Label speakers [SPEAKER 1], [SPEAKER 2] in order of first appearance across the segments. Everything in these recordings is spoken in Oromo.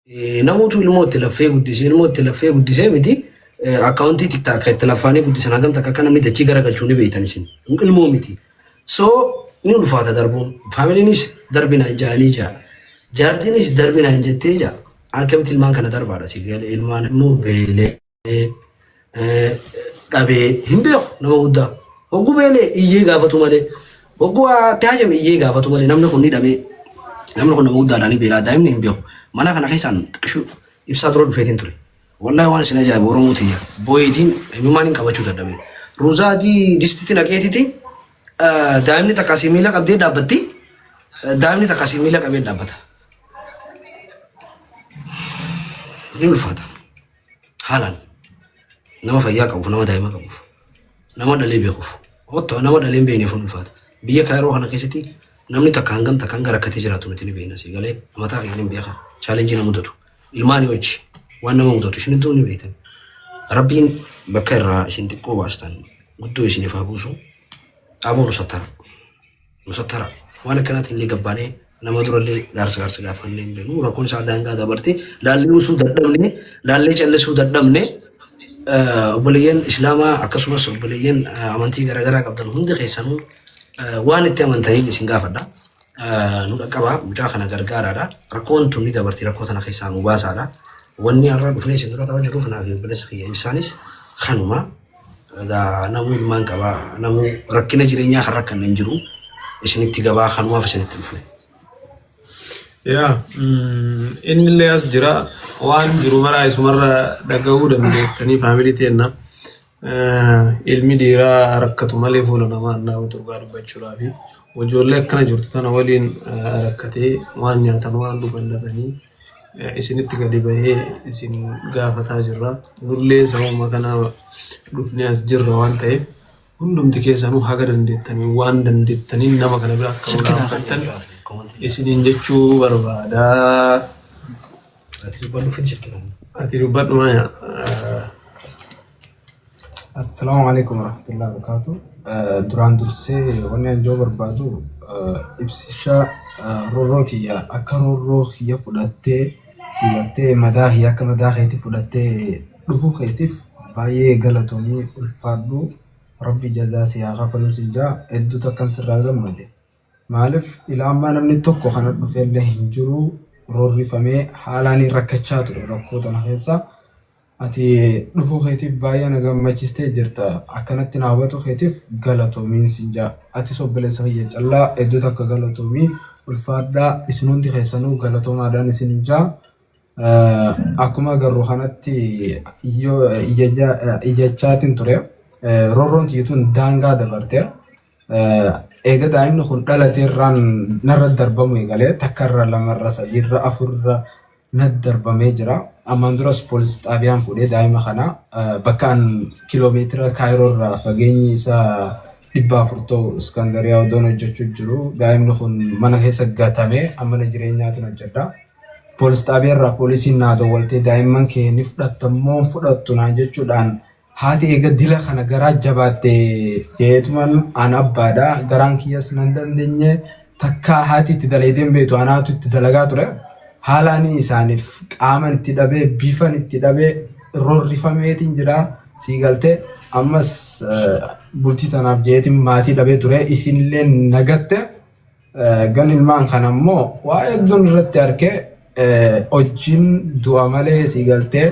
[SPEAKER 1] namoota ilmoo itti laffee guddisee miti akkaawuntii tiktaak itti laffaanii guddisan hagam takka akka namni dachii garagalchuu ni beektan isin ilmoo miti. So ni ulfaata darbuun faamiliinis darbina ja'anii ja'a jaartiinis darbina hin jettee ja'a akkamitti ilmaan kana darbaadha si galee ilmaan immoo beelee dhabee hin beeku nama guddaa hogguu beelee iyyee gaafatu malee hogguu taajame iyyee gaafatu malee namni kun ni dhabee namni kun nama guddaadhaan beelaa daa'imni hin beeku. Mana kana keessaan xiqqishu ibsaa dura dhufeetiin ture. Wallahi waan isin ajaa'ibu Oromooti yaa. Booyitiin himumaan hin qabachuu dadhabe. Ruuzaatii distitti naqeetiti daa'imni takka asii miila qabdee dhaabbatti. Daa'imni takka asii miila qabee dhaabbata. Ni ulfaata. Haalaan nama fayyaa qabuuf nama daa'ima qabuuf nama dhalee beekuuf otoo nama dhalee hin beekneef ulfaata. Biyya Kaayiroo kana keessatti namni takka hangam takka hanga rakkatee jiraatu nuti ni beekna si galee mataa keenya hin beeka. Challenge nama mudatu ilmaanii hojii waan nama mudatu isin iddoo ni beektan rabbiin bakka irraa isin xiqqoo baastan guddoo isiniif haa buusu dhaaboo nusattara waan akkanaatiin illee gabbaanee nama durallee gaarsa gaafannee hin beeknu rakkoon isaa daangaa dabarte laallee callisuu dadhabne obboleeyyan islaamaa akkasumas obboleeyyan amantii garaagaraa qabdan hundi keessanuu waan itti amantaniin isin gaafadha. Nu dhaqqaba mucaa kana gargaaraadha rakkoon tun ni dabarti rakkoo tana keessaa nu baasaadha wanni har'a dhufnee isin dura ta'aa jiruuf naaf obboleessa kiyya ibsaanis kanuma namuu ilmaan qaba namuu rakkina jireenyaa kan rakkanne hin jiru isinitti gabaa kanumaaf isinitti dhufne.
[SPEAKER 2] Inni illee as jira waan jiru maraa isumarra dhaga'uu dandeettanii faamilii teenna ilmi dhiiraa rakkatu malee fuula namaa naawwa turgaa dubbachuudhaa fi ijoollee akkana jirtu tana waliin rakkatee waan nyaatan waan dhugan dhabanii isinitti gadi bahee isin gaafataa jirra. Nullee sababa kana dhufnee as jirra waan ta'eef hundumti keessanuu haga dandeettanii waan dandeettanii nama kana bira akka ulaafattan isiniin jechuu barbaada. Ati dubbadhu maaya.
[SPEAKER 3] Assalamu alaikum warahmatullahi wabarakatuh. Duraan dursee wanni an joo barbaadu ibsisha rorrootiya akka rorroo kiyya fudhattee sigattee madaa kiyya akka madaa keetii fudhattee dhufuu keetiif baay'ee galatoomii ulfaadhu rabbi jazaa si haa kafalu si jaa hedduu takkan sirraa gammade. Maaliif ilaamaa namni tokko kana dhufeellee hin jiru rorrifamee haalaan rakkachaa ture rakkoo tana keessa. Ati dhufuu keetiif baay'ee na gammachiistee jirta akkanatti na hawwatu keetiif galatoomiin si jaa ati obboleessa kiyya callaa hedduu takka galatoomii ulfaadhaa isin hundi keessanuu galatoomaadhaan isin jaa akkuma agarru kanatti iyyachaatiin ture rorroon tiyyituun daangaa dabarte eega daa'imni kun dhalateerraan narra darbamu eegalee takkarra lamarra sadiirra afurra na darbamee jira. Ammaan duras poolis xaabiyaan fuudhee daa'ima kana bakkaan kiiloomeetira Kaayiroorraa fageenyi isaa 400 ta'u Iskandariyaa odoon hojjechuu jiru. Daa'imni kun mana keessa gatamee mana jireenyaatiin hojjedha. Poolis xaabiyaarraa poolisiin naa dawwaltee daa'imman kee ni fudhattamoo fudhattu naan jechuudhaan haati eega dila kana garaa jabaattee jeetuman an abbaadha garaan kiyyas nan dandeenye takka haati itti dalaydeen beetu anaatu itti dalagaa ture. Haalaan isaaniif qaaman itti dhabee bifan itti dhabee rorrifameetiin jira sii galtee ammas bultii tanaaf jeetiin maatii dhabee ture isinillee nagatte gan ilmaan kana ammoo waa hedduun irratti arkee hojiin du'a malee sii galtee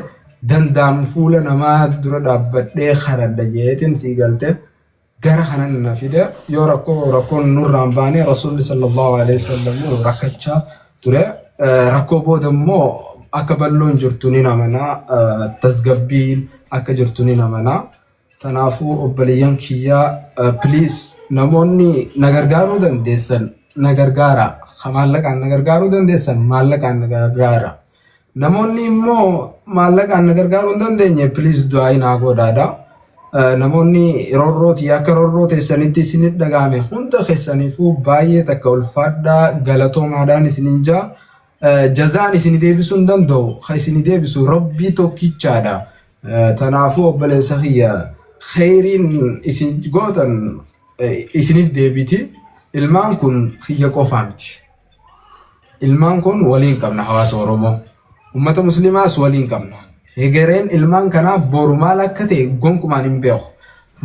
[SPEAKER 3] danda'amu fuula namaa dura dhaabbadhee karadha jeetiin sii galtee gara kanan na fide yoo rakkoon nurraan baanee rasuulli sallallahu alaihi wasallam rakkachaa ture. Rakkoo booda immoo akka balloon jirtu ni namanaa tasgabbiin akka jirtu ni namanaa. Kanaafuu obboleeyyan kiyyaa please namoonni na gargaaruu dandeessan na gargaara. Maallaqaan na gargaaruu dandeessan maallaqaan na gargaara. Namoonni immoo maallaqaan na gargaaruu hin dandeenye please du'aa naa godhaadha. Namoonni rorrootii akka rorroo teessanitti isinit dhagahame hunda keessaniifuu baay'ee takka ulfaadhaa galatoomaadhaan isinin jaa. Jazaan isin deebisuun danda'u kan isin deebisu rabbii tokkichaadha. Kanaafuu obboleessa kiyya khayriin isin gootan isiniif deebiti. Ilmaan kun kiyya qofaa miti. Ilmaan kun waliin qabna hawaasa Oromoo. ummata muslimaas waliin qabna. Egereen ilmaan kanaa boru maal akka ta'e gonkumaan hin beeku.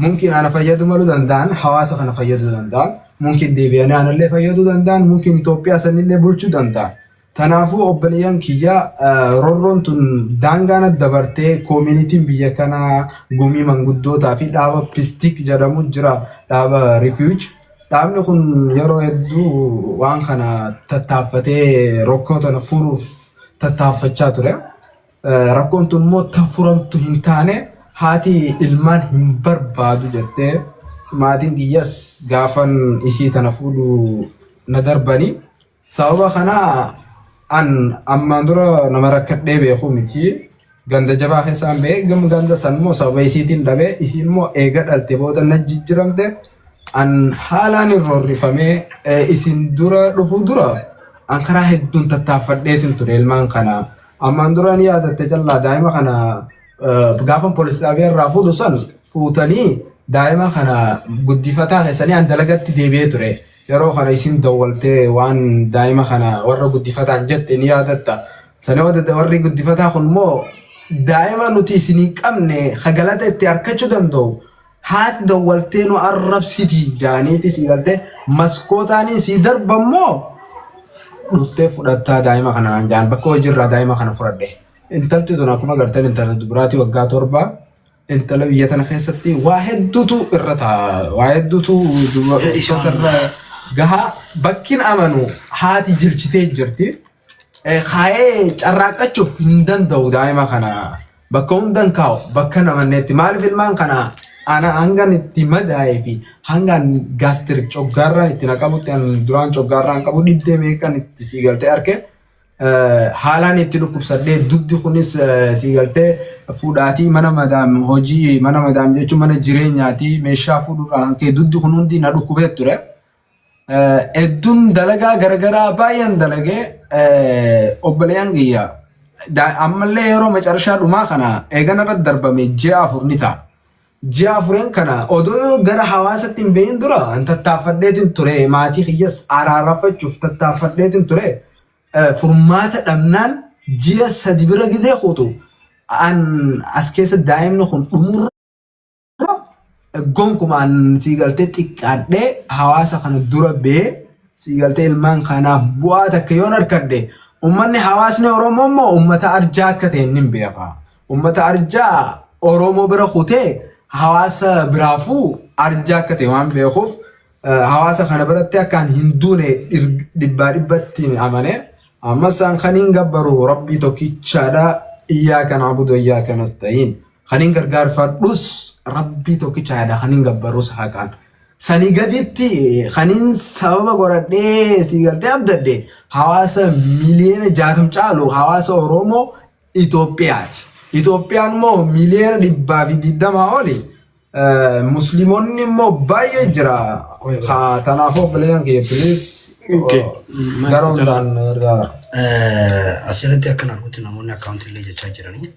[SPEAKER 3] Mungkin ana fayyadu malu danda'an hawaasa kana fayyaduu danda'an. Mungkin deebi'anii anallee fayyaduu danda'an. Mungkin Itoophiyaa sanillee bulchuu danda'an. Tanaafuu obboleeyyan kiyya Roorroon tun daangaan dabartee koomunitiin biyya kanaa gumii manguddootaa fi dhaaba Pistik jedhamu jira dhaaba Refuge. Dhaabni kun yeroo hedduu waan kana tattaaffatee rakkoo tana furuuf tattaaffachaa ture. Rakkoon tun immoo tan furamtu hin taane haati ilmaan hin barbaadu jettee maatiin kiyyas gaafan isii tana fuudhu na darbanii. Sababa kanaa an ammaan dura nama rakkadhee beeku miti ganda jabaa keessaan ba'e ganda san immoo sababa isiitiin dhabee isiin immoo eega dhalte booda na jijjiramte an haalaan irroorrifamee isin dura dhufu dura an karaa hedduun tattaaffadheetin ture ilmaan kana ammaan dura ni yaadatte jallaa daa'ima kana gaafan poolis xaabiyaa irraa fuudhu san fuutanii daa'ima kana guddifataa keessanii an dalagatti deebi'ee ture. Yeroo kana isin dawwaltee waan daa'ima kana warra guddifataan jette ni yaadatta. Sana warri guddifataa kun immoo daa'ima nuti isinii qabne hagalata itti harkachuu danda'u. Haati dawwaltee nu arrabsiti jaaniiti si galtee maskootaanii si darbammoo dhuftee fudhattaa daa'ima kana jaan bakka hojiirraa daa'ima kana fudhadhe. Intalti tun akkuma gartan intala dubaraati waggaa 7 intala biyya tana keessatti waa hedduutu irra ta'a. Waa hedduutu dubartoota gaha bakkin amanu haati jirchitee jirti. Kaayee carraaqachuuf hin danda'u daa'ima kana bakka hundan kaa'u bakka namanneetti maaliif ilmaan kana ana hangan itti madaa'ee fi hangan gaastirik coggaarraan itti naqabutti duraan coggaarraan qabu dhibdee meeqan itti sii galtee arke haalaan itti dhukkubsadhee duddi kunis sii galtee fuudhaatii mana madaam hojii mana madaam jechuun mana jireenyaatii meeshaa fuudhurraa hankee duddi kun hundi na dhukkubee ture. Edduun dalagaa garagaraa baay'een dalagee obboleeyyan kiyya ammallee yeroo macarashaa dhumaa kana eegana irratti darbame ji'a 4 ni ta'a. Ji'a 4 kana odoo gara hawaasatti hin beeyin dura an tattaaffadheetin ture maatii kiyyas araarrafachuuf tattaaffadheetin ture furmaata dhabnaan ji'a 3 bira gizee kuutu an as keessa daa'imni kun dhumurra gonkumaan siigaltee xiqqaadhee hawaasa kana dura bee siigaltee ilmaan kanaaf bu'aa takka yoon harkadhe ummanni hawaasni Oromoo immoo ummata arjaa akka ta'e hin beeka. Ummata arjaa Oromoo bira kutee hawaasa biraafuu arjaa akka ta'e waan beekuuf hawaasa kana biratti akkaan hin duune dhibbaa dhibbatti amane ammas an kaniin gabbaru rabbii tokkichaadha iyyaaka na'budu wa iyyaaka nasta'iin kaniin gargaarfadhus rabbii tokkichaadha kaniin gabbarus haqaan sanii gaditti kaniin sababa godhadhee siigaltee abdadde hawaasa miliyoona 60 caalu hawaasa Oromoo Itoophiyaati. Itoophiyaan immoo miliyoona 120 oli musliimonni immoo baay'ee jira. Kanaafuu obboleeyyan kiyya please gara hundaan gargaara.
[SPEAKER 1] Asirratti akkana arguutti namoonni akkaawuntii illee jechaa jiranii.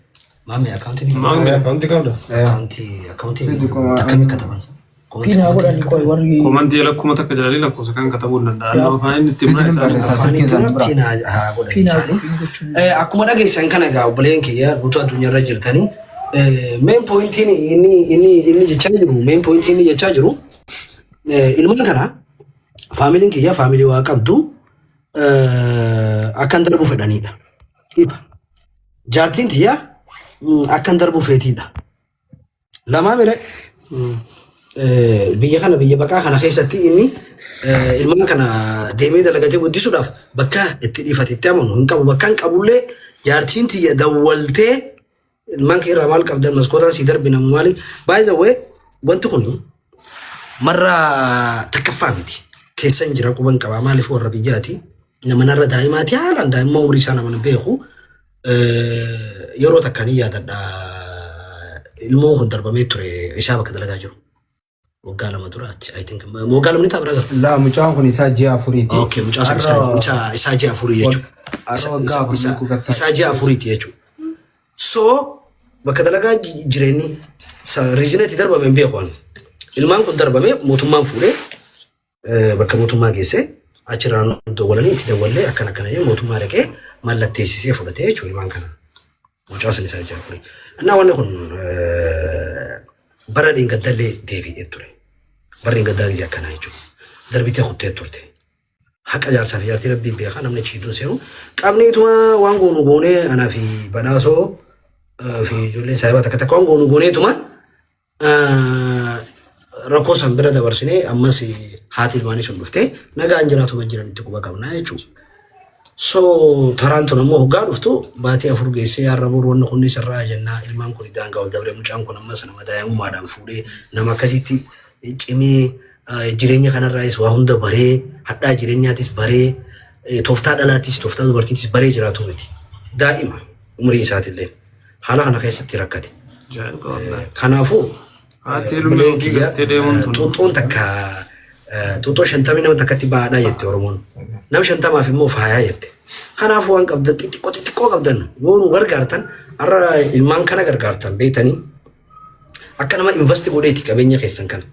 [SPEAKER 1] Maamii akkaawuntii
[SPEAKER 2] qabda.
[SPEAKER 1] Akkaawuntii akkamii katabansa?
[SPEAKER 4] Pina godhanii qoy warri
[SPEAKER 2] komantii lakkuma takka jalali lakkoofsa kan katabuu hin danda'an. Afaan itti
[SPEAKER 1] akkuma dhageessan kana egaa obboleeyyan kiyya guutuu addunyaarra jirtanii main pointiin inni jechaa jiru main pointiin inni jechaa jiru ilmaan kana faamiliin kiyya faamilii waa qabdu akkan darbu fedhanidha. Jaartiin tiyya akkan darbu feetiidha. Lamaa mire biyya kana biyya baqaa kana keessatti inni ilmaan kana deemee dalagatee guddisuudhaaf bakka itti dhiifatetti amanu hin qabu. Bakka hin qabullee jaartiin tiyya dawwaltee ilmaan kee irraa maal qabdan maskootaan si darbina maali by the way wanti kun marra takkaffaa miti keessan jira quban qabaa maaliif warra biyyaati nama narra daa'imaati haalaan daa'imman umurii isaa nama beeku yeroo takkanii yaadadha ilmoo kun darbamee ture isaa bakka dalagaa jiru. Waggaa 2 duraatti I think waggaa 2 ni ta'a brother.
[SPEAKER 3] La mucaan kun isaa ji'a 4ti.
[SPEAKER 1] Okay mucaan isaa ji'a 4 jechuudha. Isaa ji'a 4ti jechuudha. So bakka dalagaa jireenyi riizineetti darbame hin beeku. Ilmaan kun darbame mootummaan fuudhee bakka mootummaa geesse achirraan dawwalanii itti dawwallee akkana yoo mootummaa dhaqee mallatteessisee fudhatee jechuudha ilmaan kana. Mucaa sun isaa jira kuni. Innaa wanni kun bara dhiingaddallee deebi'ee ture. Bara dhiingaddaa gisee akkanaa jechuudha. Darbitee kuttee turte. Haqa jaarsaa fi jaartii rabbiin beekaa namni chiituun seenu. Qabniituma waan goonu goonee anaa fi badhaasoo fi ijoolleen saayibaa takka takka waan goonu gooneetuma rakkoo san bira dabarsinee ammas haati ilmaanii sun dhuftee nagaan jiraatuma jiranitti quba qabnaa jechuudha. So taraan tun ammoo hoggaa dhuftu baatii 4 geessee har'a boru wanni kunni sirraa jennaa ilmaan kun daangaa ol dabree mucaan kun ammas nama daa'imummaadhaan fuudhee nama akkasitti cimee jireenya kanarraayis waa hunda baree hadhaa jireenyaatis baree tooftaa dhalaattis tooftaa dubartiitis baree jiraatu miti. Daa'ima umurii isaatillee haala kana keessatti rakkate. Kanaafuu xuuxuun takka xuuxoo 50 nama takkatti baadhaa jette Oromoon. Nama 50 immoo faayaa jette. Kanaafuu waan qabdan xixiqqoo qabdan yoo nu gargaartan har'a ilmaan kana gargaartan beektanii akka nama investi godheeti qabeenya keessan kana.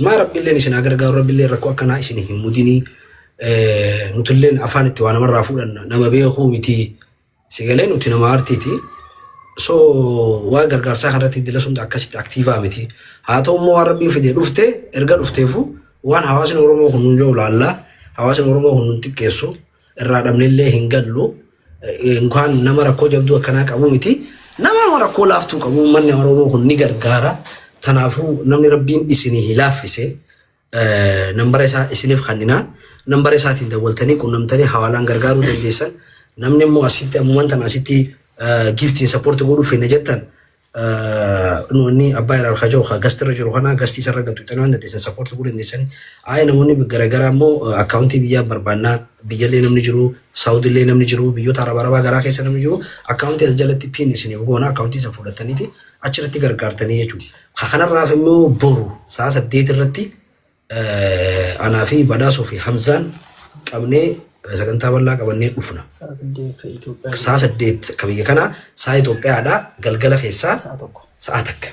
[SPEAKER 1] Maa rabbiilleen isin gargaaru rabbiilleen rakkoo akkanaa isin hin mudinii nutulleen afaan itti waa namarraa fuudhanna nama beekuu miti sigalee nuti nama artiiti. So waa gargaarsaa kanarratti dila sun akkasitti aktiivaa miti. Haa ta'u immoo waan rabbiin fidee dhufte erga dhufteefu waan hawaasni Oromoo kun nu jaalaallaa hawaasni Oromoo kun nu xiqqeessu irraa dhabnellee hin gallu inkaan nama rakkoo jabduu akkanaa qabu miti. Nama rakkoo laaftuu qabu manni Oromoo kun ni gargaara. Kanaafuu namni rabbiin isinii laaffise nambara isaa isiniif kennina. Nambara isaatiin dawwaltanii qunnamtanii hawaalaan gargaaruu dandeessan. Namni immoo asitti ammumaan tana asitti giftiin support godhuu finna jettan nuuni abbaa irraa kajoo gastirra jiru kana gastii sarara gatu xanaan dandeessan support godhuu dandeessan. Namoonni garaagaraa immoo akkaawuntii biyyaa barbaannaa biyyallee namni jiru saawudillee namni jiru biyyoota arabaa garaa keessa namni jiru akkaawuntii as jalatti piin isiniif goona akkaawuntii isa fudhataniiti achirratti gargaartanii jechuudha. Kanarraaf immoo boru sa'a 8 irratti anaa fi badhaasoo fi Hamzaan qabnee sagantaa bal'aa qabannee dhufna. Sa'a 8 kabiyya kana sa'a Itoophiyaadhaa galgala keessaa sa'a takka.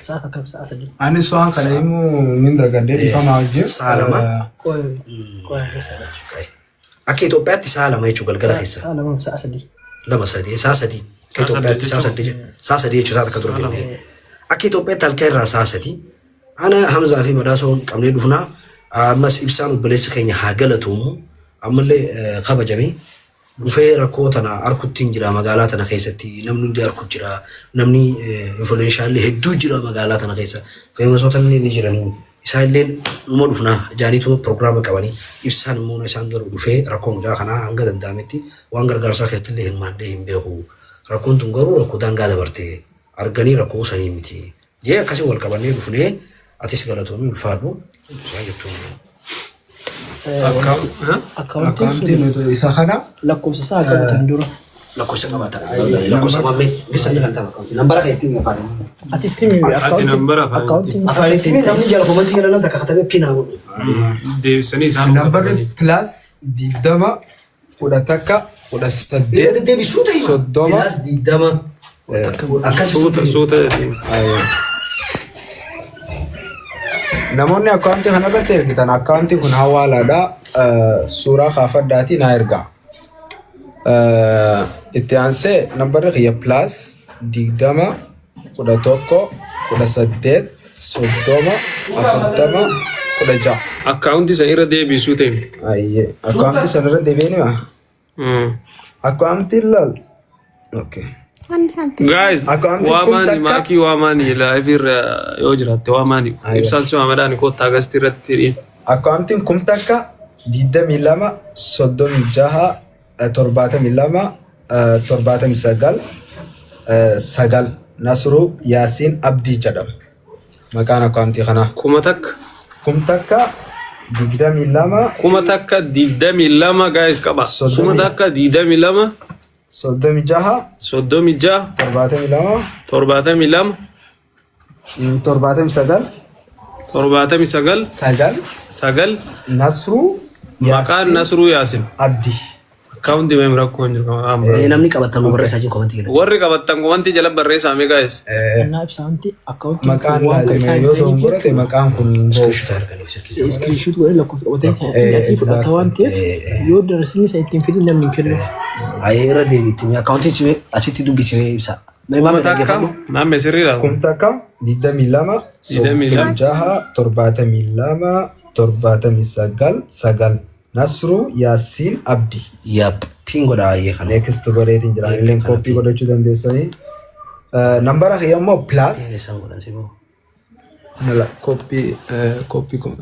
[SPEAKER 3] Ani so'aan kana immoo min dagadee dhifamaa hojii.
[SPEAKER 1] Sa'a 2. Akka Itoophiyaatti sa'a 2 jechuudha galgala keessaa.
[SPEAKER 4] Sa'a 2 sa'a 3.
[SPEAKER 1] 2 sa'a 3. Akka Itoophiyaatti sa'a 3 jechuudha sa'a takka dura kennee. Akka Itoophiyaatti halkan irraa sa'a 3. Ana Hamzaa fi badhaasoo qabnee dhufna. Ammas ibsaan obboleessi keenya haa galatuumu. Ammallee kabajamee dhufee rakkoo tana harkuttiin jira magaalaa tana keessatti namni hundi harkut jira namni influenshaallee hedduu jira magaalaa tana keessa feemasoota ni jiranii isaanillee numa dhufna jaaniitu pirogiraama qabanii ibsaan immoo isaan dura dhufee rakkoo mucaa kanaa hanga danda'ametti waan gargaarsaa keessattillee hirmaannee hin beeku rakkoon tun garuu rakkoo daangaa dabarte arganii rakkoo sanii miti jee akkasii wal qabannee dhufnee atis galatoomii ulfaadhu isaan jettuun.
[SPEAKER 3] Akkaawuntiin isa kana
[SPEAKER 4] lakkoofsa isaa qabatan dura.
[SPEAKER 1] Lakkoofsa qabata. Lakkoofsa mammee bisa kan ta'a. Nambara kan ittiin afaan.
[SPEAKER 4] Ati ittiin akkaawuntiin.
[SPEAKER 1] Afaan ittiin namni jala komantii jala takka katabee pinaa godhu.
[SPEAKER 2] Deebisanii isaan
[SPEAKER 3] nambarri plus 20 11 18
[SPEAKER 1] deebisuu ta'e.
[SPEAKER 3] 30
[SPEAKER 1] 20
[SPEAKER 2] suuta
[SPEAKER 3] namoonni akkaawuntii kanarratti ergitan akkaawuntiin kun hawaalaadha. Suuraa kaafadhaatii naa ergaa. Itti aansee nambarri kiyya plus 20 11 18 30 40 16.
[SPEAKER 2] akkaawuntii san irra deebisuu ta'e.
[SPEAKER 3] Akkaawuntii san irra deebiin maa? Akkaawuntiin laal. Okay.
[SPEAKER 2] Guys, waamani maakii waamani live irra yoo jiraatte waamani ibsaan si waamadhaan kottaa gasti irratti hiriin.
[SPEAKER 3] Akkaawuntiin kun takka 22 36 72 79 9 Nasruu Yaasiin Abdii jedhama. Maqaan akkaawuntii kanaa.
[SPEAKER 2] Kuma takka
[SPEAKER 3] 22
[SPEAKER 2] kuma takka 22 guys qaba. Kuma takka 22
[SPEAKER 3] 36
[SPEAKER 2] 72
[SPEAKER 3] 72
[SPEAKER 2] 79
[SPEAKER 3] 9
[SPEAKER 2] Nasruu
[SPEAKER 3] Yaasin
[SPEAKER 2] Nasruu Yaasin
[SPEAKER 3] Abdii.
[SPEAKER 2] Akkaawuntii mee rakkoo hin jiru.
[SPEAKER 1] Namni qabattan barreessaa jiru komantii galatti.
[SPEAKER 2] Warri qabattan komantii jala barreessaa mee gaa'es.
[SPEAKER 4] Kanaaf isaanti akkaawuntiin
[SPEAKER 3] maqaan laazimee yoo ta'u godhate maqaan kun
[SPEAKER 4] iskiriishuut godhee lakkoofsa qabatee asii fudhata waan ta'eef yoo darasiin isa ittiin fidin namni hin kennu.
[SPEAKER 1] Ayee irra deebiitti akkaawuntiin asitti dubbisee ibsa.
[SPEAKER 2] Naannoo sirriidha.
[SPEAKER 3] kun takka 22 36 72 79 Nasru Yasin Abdi.
[SPEAKER 1] Yap, pingoda ayee kana.
[SPEAKER 3] Next godheetiin jira. Illeen koppii godhachuu dandeessanii. Nambara kiyammoo plus.
[SPEAKER 1] Isaan godhan si moo.
[SPEAKER 3] Nala koppii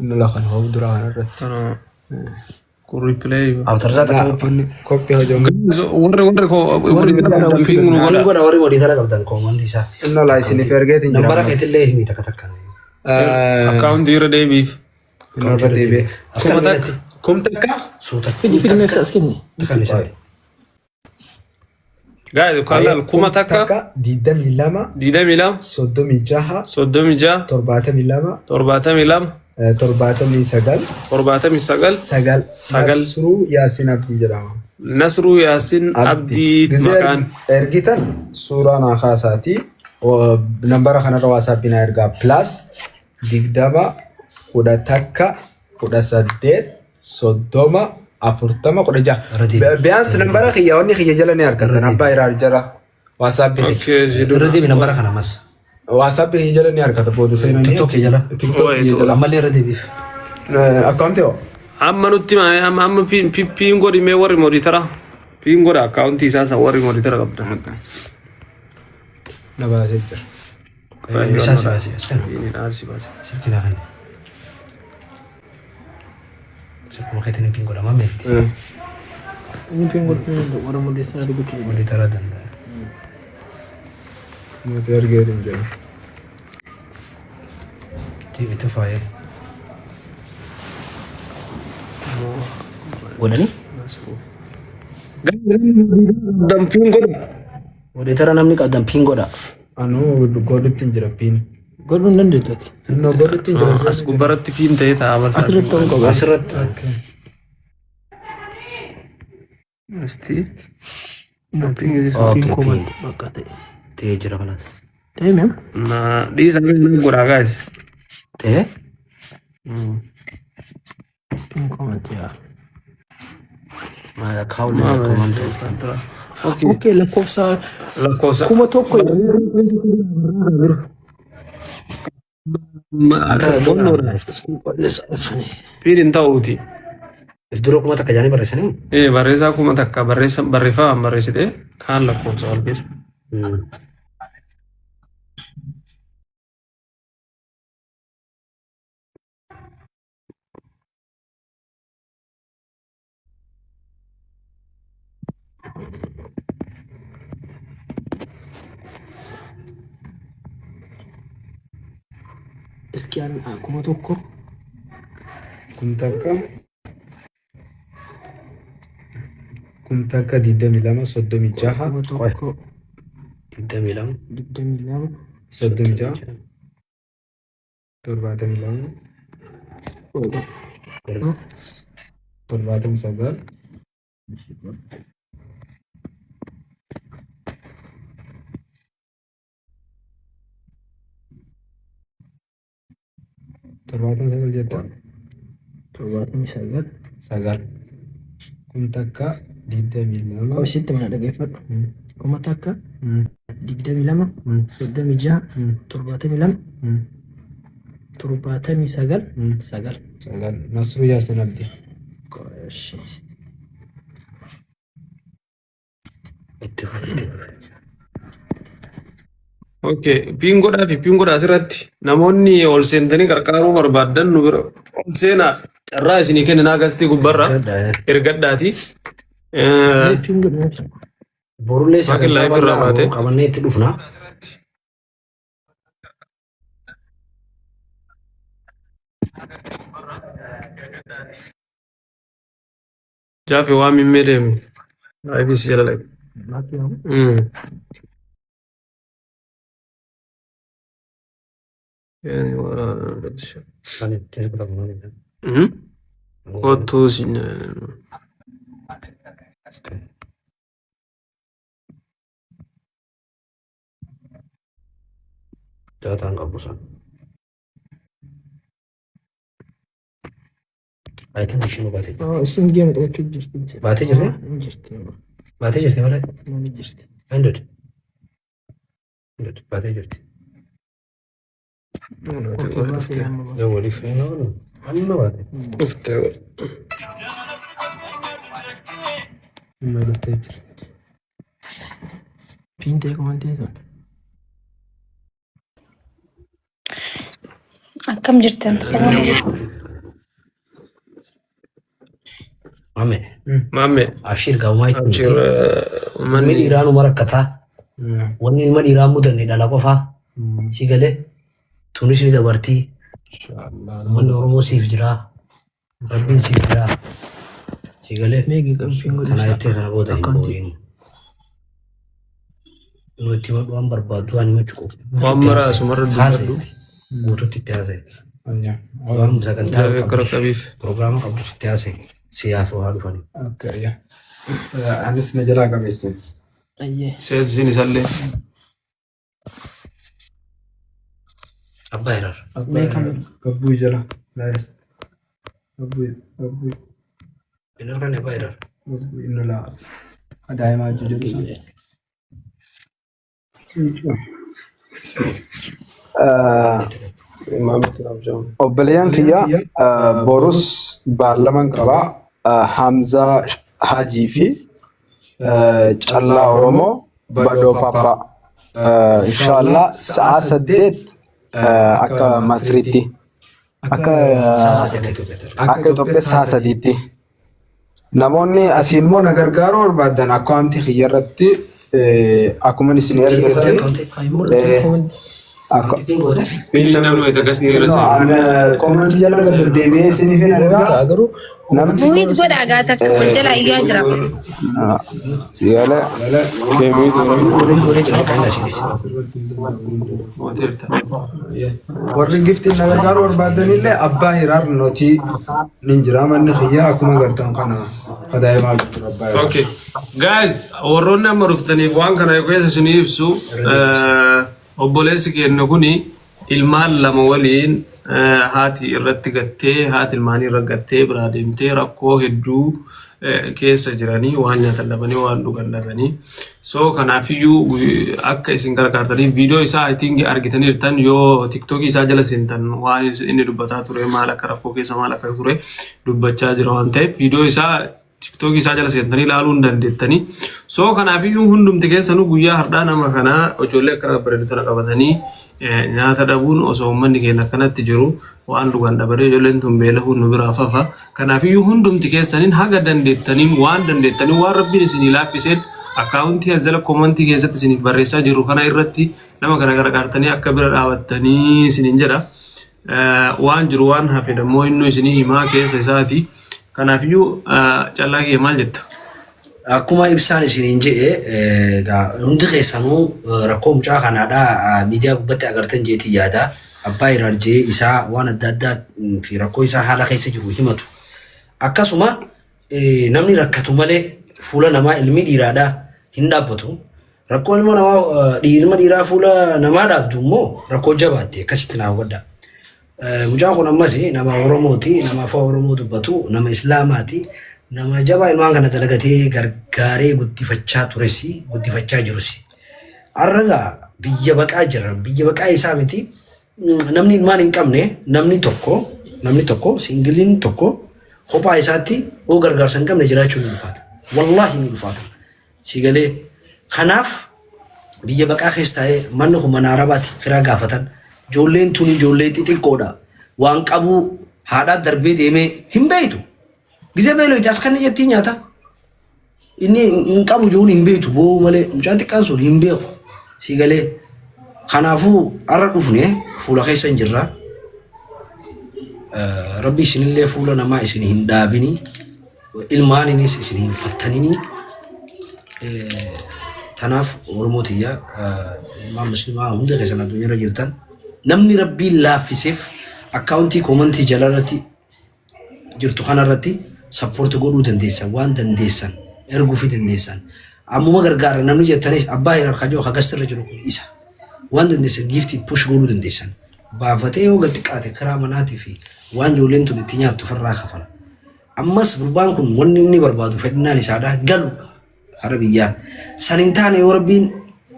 [SPEAKER 3] nala kan hoo duraa kanarratti.
[SPEAKER 2] Kun replay.
[SPEAKER 1] Abtarsaa takka
[SPEAKER 3] koppii hojjamu.
[SPEAKER 1] Pingoda warri walii tara qabdan komantii isaa.
[SPEAKER 3] Nala isiniif ergeetiin jira.
[SPEAKER 1] Nambara keetillee himi takka takka.
[SPEAKER 2] Akkaawuntii irra deebiif.
[SPEAKER 3] Nambara deebi'e. Kum takka.
[SPEAKER 4] Fidi mee fisa askinni.
[SPEAKER 1] Takkan isaa.
[SPEAKER 2] Gaa'e kaalal kuma takka.
[SPEAKER 3] 22 36
[SPEAKER 2] 36
[SPEAKER 3] 72
[SPEAKER 2] 72
[SPEAKER 3] 79 Nasru Yasin Abdi jedhama.
[SPEAKER 2] Nasru Yasin Abdi maqaan.
[SPEAKER 3] Ergitan suuraa naa kaasaati. Nambara kanarra WhatsApp naa ergaa plus 20 10 18 30 40 16 biyaans nambara kiyya wanni kiyya jala ni argatan abbaa iraa jara WhatsApp
[SPEAKER 1] Irra deebi nambara kana mas.
[SPEAKER 3] WhatsApp kiyya jala ni argata booda seenanii
[SPEAKER 1] TikTok jala.
[SPEAKER 3] TikTok jala
[SPEAKER 1] Ammallee irra deebiif.
[SPEAKER 3] akkaawuntii hoo
[SPEAKER 2] Amma nutti amma pingo di mee warri monitara. Pingo da akkaawuntii isaa warri monitara qabdan.
[SPEAKER 3] na baasee jira.
[SPEAKER 1] Isaa si baasee.
[SPEAKER 2] Ini nasi basi.
[SPEAKER 1] Kira kan. Siapa makai tini pinggul sama meti.
[SPEAKER 4] Ini pinggul orang mau disana di bukit.
[SPEAKER 1] Mau ditaruh dan.
[SPEAKER 3] Mati ergeetiin jira.
[SPEAKER 1] Itu file. Udah nih?
[SPEAKER 2] Dan pingo da.
[SPEAKER 1] Mau ditaruh namni kadang pinggul dah.
[SPEAKER 3] Anu godhittiin jira piin.
[SPEAKER 4] Godhuun dandeettu ati.
[SPEAKER 3] Innoo godhittiin jira.
[SPEAKER 2] As gubbaratti piin ta'ee taa'aa
[SPEAKER 4] Asirratti ta'uu qaba.
[SPEAKER 1] Asirratti.
[SPEAKER 2] Asti.
[SPEAKER 1] Oke,
[SPEAKER 4] Koomatti bakka ta'e.
[SPEAKER 1] Teh jira kanas.
[SPEAKER 4] Ta'e meem?
[SPEAKER 2] Nah, di sana godhaa guys.
[SPEAKER 1] Teh?
[SPEAKER 4] Koomatti yaa.
[SPEAKER 1] Mana kau lihat komandan.
[SPEAKER 4] Oke lakkoofsa
[SPEAKER 2] Lakkoofsa.
[SPEAKER 4] kuma tokko
[SPEAKER 2] Piin ta'uuti.
[SPEAKER 1] Dulu kuma tak kejani beresin.
[SPEAKER 2] Barreessaa kuma takka barreeffama barreessite kaan lakkoofsa wal keessa.
[SPEAKER 4] Sekian kuma tokko
[SPEAKER 3] Kun takka 22 36
[SPEAKER 4] kuma tokko
[SPEAKER 1] Tidak bilang.
[SPEAKER 4] 22
[SPEAKER 3] 36 72 79 79 jettan
[SPEAKER 4] 79
[SPEAKER 3] sagal kun takka 22
[SPEAKER 4] kau sitti mana dhaggeeffadhu kuma takka 22 36 72 79 sagal
[SPEAKER 3] sagal Nasru Yasin Abdi.
[SPEAKER 4] Gosh.
[SPEAKER 1] Itu.
[SPEAKER 2] Okay, pingoodhaa fi pingoodhaa asirratti namoonni ol seentanii qarqaaruu barbaadan nu bira ol seenaa carraa isinii kenninaa gastii gubbarra ergadhaati.
[SPEAKER 1] Borullee
[SPEAKER 2] Maakillaa ibirraa baate.
[SPEAKER 1] qabannee itti dhufna.
[SPEAKER 2] Jaafi waa mimmee deemu. IBC jala laga. Yani
[SPEAKER 1] Kan itu sebetulnya.
[SPEAKER 2] kottu sin
[SPEAKER 1] Jaataan qabu san. Ayitiin isheen baatee jirti.
[SPEAKER 4] Isin geema taphachuu jirti.
[SPEAKER 1] Baatee jirti?
[SPEAKER 4] Jirti.
[SPEAKER 1] Baatee jirti malee?
[SPEAKER 4] Ni jirti.
[SPEAKER 1] Hundud. Baatee jirti. Yoo waliif hin oolu. Amma baatee.
[SPEAKER 4] Piintee komantee sun.
[SPEAKER 5] Akkam jirtan?
[SPEAKER 1] Mame. Abshir gaamaa
[SPEAKER 2] Abshir
[SPEAKER 1] manni dhiiraa numa rakkataa. Wanni ilma dhiiraa mudanne dhala qofaa. Si galee tunis ni dabartii. Manni Oromoo siif jiraa. Rabbiin siif jiraa. Si galee kana jettee kana booda hin boo'in. Nuti waan barbaadu waan himachuu qabu.
[SPEAKER 2] waan maraa sumarra dubbadhu
[SPEAKER 1] Guutuutti itti haasa'itti. Waan sagantaa
[SPEAKER 2] kara qabiif
[SPEAKER 1] Proogiraama qabdu itti haasa'i. Siyaaf waa dhufanii.
[SPEAKER 3] Anis na jalaa qabeechuun.
[SPEAKER 4] Ayyee.
[SPEAKER 2] seesiin isallee
[SPEAKER 1] Abbaa hiraar.
[SPEAKER 3] Gabbuu jala. Gabbuu.
[SPEAKER 1] Hin arganne abbaa hiraar.
[SPEAKER 3] Inni laa adaa'imaa jiru. Obboleeyyan kiyya borus baarlaman qabaa Hamzaa Hajii fi Callaa Oromoo Badoo Pappaa. Inshallah sa'a 8 akka Masriitti akka Itoophiyaa sa'a 3tti. Namoonni asiin immoo na gargaaruu barbaadan akkaawuntii kiyya irratti akkuma isin ergisan
[SPEAKER 2] namni wayita gas dhiirasa
[SPEAKER 3] komantii jala gad deebi'ee isiniif hin ergaa namni
[SPEAKER 5] Muhiit godhaa gaa takka wal jalaa iyyuu jira.
[SPEAKER 3] sigala warri giftiin na gargaaruu barbaadanillee abbaa hiraar nootii nin jira manni kiyyaa akkuma gartan kana kadaa'imaa jirtu abbaa hiraar.
[SPEAKER 2] Okay, guys, warroonni amma dhuftaniif waan kana keessa isinii ibsu obboleessi keenya kuni ilmaan lama waliin haati irratti gattee haati ilmaanii irra gattee biraa deemtee rakkoo hedduu keessa jiranii waan nyaatan dhabanii waan dhugan dhabanii so kanaafiyyuu akka isin gargaartanii viidiyoo isaa I think argitaniirtan yoo TikTok isaa jala seentan waan inni dubbataa ture maal akka rakkoo keessa maal akka ture dubbachaa jira waan ta'eef viidiyoo isaa TikTok isaa jala seentanii ilaaluu hin dandeettanii. So kanaafiyyuu hundumti keessanuu guyyaa har'aa nama kanaa ijoollee akkana bareedotana qabatanii nyaata dhabuun osoo uummanni keenya akkanatti jiru waan dhugan dhabanii ijoolleen tun beelahuun nu biraa fafa. Kanaafiyyuu hundumti keessaniin haga dandeettaniin waan dandeettanii waan rabbiin isinii laaffiseen akkaawuntii jala komantii keessatti isiniif barreessaa jiru kana irratti nama kana gargaartanii akka bira dhaabattanii isiniin jedha. Waan jiru waan hafe dammoo innuu isinii himaa keessa isaati. Kanaafiyyuu callaa kiyya maal jetta?
[SPEAKER 1] Akkuma ibsaan isiniin jedhe hundi keessanuu rakkoo mucaa kanaadhaa miidiyaa gubbatti agartan jeetii yaada. Abbaa hiraar jee isaa waan adda addaa fi rakkoo isaa haala keessa jiru himatu. Akkasuma namni rakkatu malee fuula namaa ilmi dhiiraadhaa hin dhaabbatu. Rakkoo ilma dhiiraa fuula namaa dhaabdu immoo rakkoo jabaatte akkasitti naaf godha. Mucaan kun ammas nama Oromooti, nama afaan Oromoo dubbatu, nama Islaamaati, nama jabaa ilmaan kana dalagatee gargaaree guddifachaa turesi, guddifachaa jirusi. Har'agaa biyya baqaa jira, biyya baqaa isaa miti. Namni ilmaan hin qabne, namni tokko, singiliin tokko kophaa isaatti oo gargaarsa hin qabne jiraachuu ni ulfaata. Wallaahi ni ulfaata. Sigalee kanaaf biyya baqaa keessa taa'ee manni kun mana Arabaati firaa gaafatan. Ijoolleen tun ijoollee xixiqqoodha. Waan qabu haadhaa darbee deemee hin beektu. Gisee beeloo as kan jettiin nyaata. Inni hin qabu ijoolleen hin beektu boo malee mucaan xiqqaan sun hin beeku. Si galee kanaafuu har'a dhufne fuula keessa hin jirra. Rabbi isinillee fuula namaa isin hin dhaabini. Ilmaaninis isin hin fattanini. Kanaaf Oromootiyaa ilmaan musliimaa hunda keessan addunyaarra jirtan. Namni rabbiin laaffiseef akkaawuntii komantii jala irratti jirtu kanarratti sappoorti godhuu dandeessan waan dandeessan ergu fi dandeessan. Ammuma gargaara namni jettanis abbaa hirar kajoo hagastirra jiru kun isa. Waan dandeessan giftii push gooluu dandeessan. Baafatee yoo gadi qaate karaa manaatii fi waan ijoolleen tun itti nyaattu farraa kafala. Ammas gurbaan kun wanni inni barbaadu fedhinaan isaadha galu kara biyyaa. San hin taane yoo rabbiin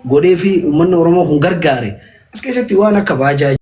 [SPEAKER 1] godhee fi uummanni Oromoo kun gargaare as keessatti waan akka baajaa